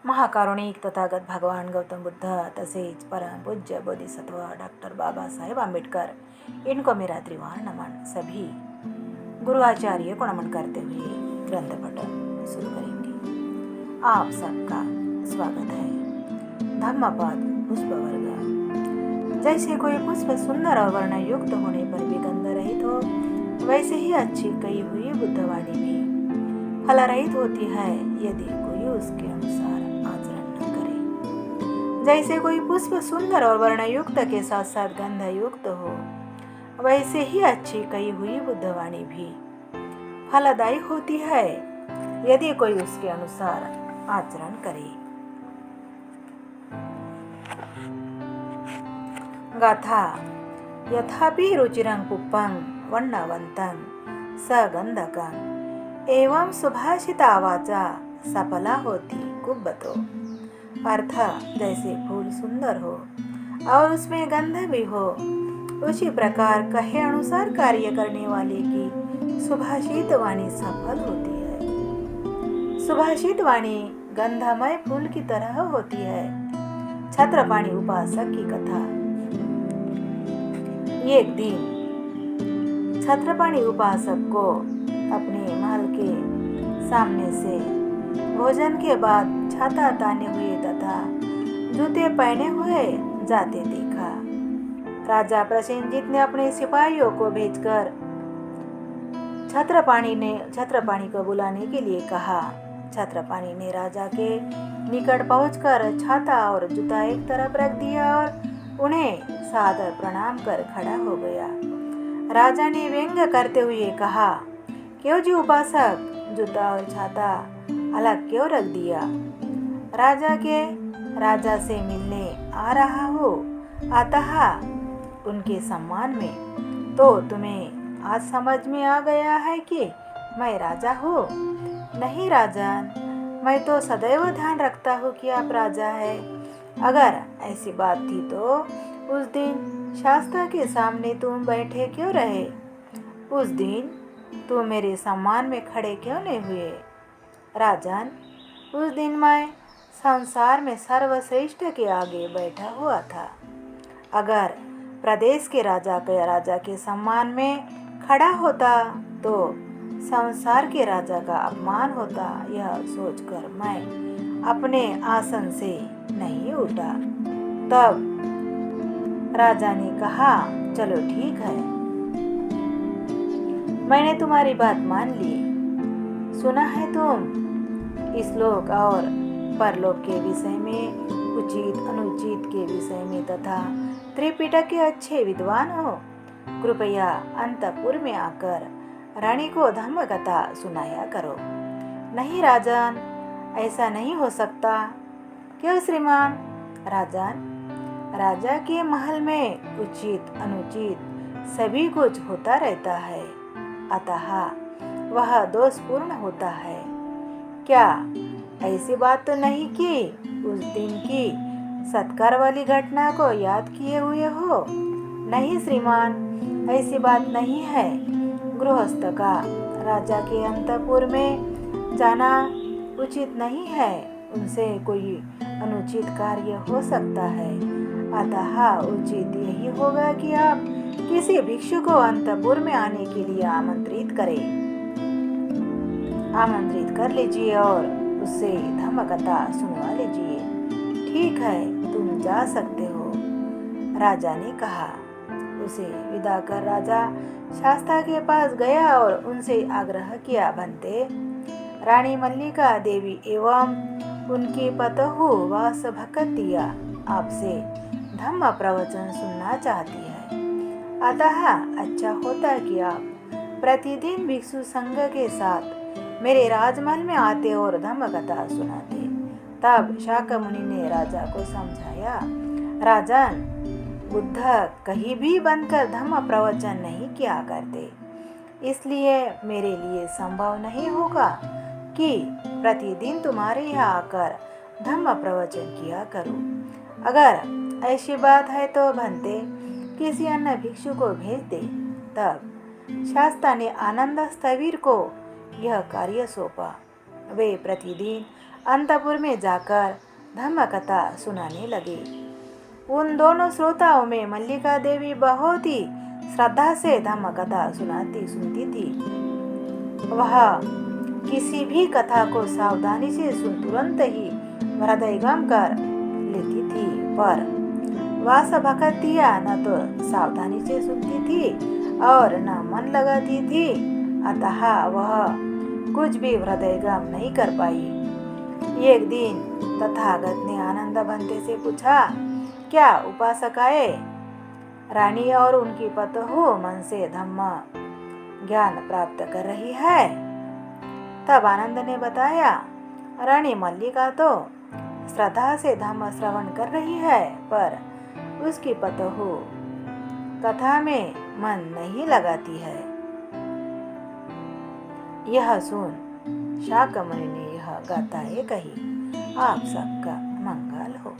महाकारुणिक तथागत भगवान गौतम बुद्ध तसेच परम पूज्य बोधिसत्व डॉक्टर बाबा साहेब आम्बेडकर, इनको मेरा त्रिवार नमन। सभी गुरु आचार्य को नमन करते हुए ग्रंथ पठन शुरू करेंगे। आप सबका स्वागत है। धम्मपद पुष्प वर्ग। जैसे कोई पुष्प सुंदर और वर्ण युक्त होने पर भी गंध रहित हो, वैसे ही अच्छी कही हुई बुद्धवाणी भी फल रहित होती है यदि कोई उसके अनुसार आचरण न करे। जैसे कोई पुष्प सुंदर और वर्णयुक्त के साथ साथ गंध युक्त हो, वैसे ही अच्छी कही हुई बुद्धवाणी भी फलदायी होती है यदि कोई उसके अनुसार आचरण करे। गाथा। यथापि रुचिरं पुष्पं वर्णवन्तं सगंधकं एवं सुभाषिता वाचा सफला होती कुब्बतो। अर्थ, जैसे फूल सुंदर हो और उसमें गंध भी हो, उसी प्रकार कहे अनुसार कार्य करने वाले की सुभाषित वाणी सफल होती है। सुभाषित वाणी गंधमय फूल की तरह होती है। छत्रपाणि उपासक की कथा। एक दिन छत्रपाणि उपासक को अपने महल के सामने से भोजन के बाद छाता ताने हुए तथा जूते पहने हुए जाते देखा। राजा प्रसेनजीत ने अपने सिपाहियों को भेजकर छत्रपाणि को बुलाने के लिए कहा। छत्रपाणि ने राजा के निकट पहुंचकर छाता और जूता एक तरफ रख दिया और उन्हें सादर प्रणाम कर खड़ा हो गया। राजा ने व्यंग्य करते हुए कहा, क्यों जी उपासक, जूता और छाता अलग क्यों रख दिया? राजा से मिलने आ रहा हो, अतः उनके सम्मान में। तो तुम्हें आज समझ में आ गया है कि मैं राजा हूँ? नहीं राजन, मैं तो सदैव ध्यान रखता हूँ कि आप राजा है। अगर ऐसी बात थी तो उस दिन शास्त्रा के सामने तुम बैठे क्यों रहे? उस दिन तुम मेरे सम्मान में खड़े क्यों नहीं हुए? राजन, उस दिन मैं संसार में सर्वश्रेष्ठ के आगे बैठा हुआ था। अगर प्रदेश के राजा के सम्मान में खड़ा होता तो संसार के राजा का अपमान होता, यह सोचकर मैं अपने आसन से नहीं उठा। तब राजा ने कहा, चलो ठीक है, मैंने तुम्हारी बात मान ली। सुना है तुम इस लोक और परलोक के विषय में, उचित अनुचित के विषय में तथा त्रिपिटक के अच्छे विद्वान हो। कृपया अंतपुर में आकर रानी को धम्म कथा सुनाया करो। नहीं राजन, ऐसा नहीं हो सकता। क्यों श्रीमान? राजन, राजा के महल में उचित अनुचित सभी कुछ होता रहता है, अतः वह दोषपूर्ण होता है। क्या ऐसी बात तो नहीं कि उस दिन की सत्कार वाली घटना को याद किए हुए हो? नहीं श्रीमान, ऐसी बात नहीं है। गृहस्थ का राजा के अंतपुर में जाना उचित नहीं है, उनसे कोई अनुचित कार्य हो सकता है, अतः उचित यही होगा कि आप किसी भिक्षु को अंतपुर में आने के लिए आमंत्रित कर लीजिए और उससे धम्म कथा सुनवा लीजिए। ठीक है, तुम जा सकते हो, राजा ने कहा। उसे विदा कर राजा शास्ता के पास गया और उनसे आग्रह किया, बनते रानी मल्लिका देवी एवं उनकी पतोहू वासभकतिया आपसे धम्म प्रवचन सुनना चाहती है, अतः अच्छा होता कि आप प्रतिदिन भिक्षु संघ के साथ मेरे राजमहल में आते और धम्म कथा सुनाते। तब शाक्यमुनि ने राजा को समझाया, राजन, बुद्ध कहीं भी बनकर धम्म प्रवचन नहीं किया करते, इसलिए मेरे लिए संभव नहीं होगा कि प्रतिदिन तुम्हारे यहाँ आकर धम्म प्रवचन किया करूं। अगर ऐसी बात है तो बनते किसी अन्य भिक्षु को भेज दे। तब शास्ता ने आनंद स्थविर को यह कार्य सौंपा। वे प्रतिदिन अंतपुर में जाकर धम्म कथा सुनाने लगे। उन दोनों श्रोताओं में मल्लिका देवी बहुत ही श्रद्धा से धम्म कथा सुनती थी। वह किसी भी कथा को सावधानी से सुन तुरंत ही हृदयंगम कर लेती थी, पर वास भक्तिया न तो सावधानी से सुनती थी और न मन लगाती थी, अतः वह कुछ भी हृदयंगम नहीं कर पाई। एक दिन तथागत ने आनंद बंते से पूछा, क्या उपासकाए रानी और उनकी पतोह मन से धम्म ज्ञान प्राप्त कर रही है? तब आनंद ने बताया, रानी मल्लिका तो श्रद्धा से धम्म श्रवण कर रही है, पर उसकी पतोह कथा में मन नहीं लगाती है। यह सुन शाकमुनि ने यह गाथाएं कही। आप सबका मंगल हो।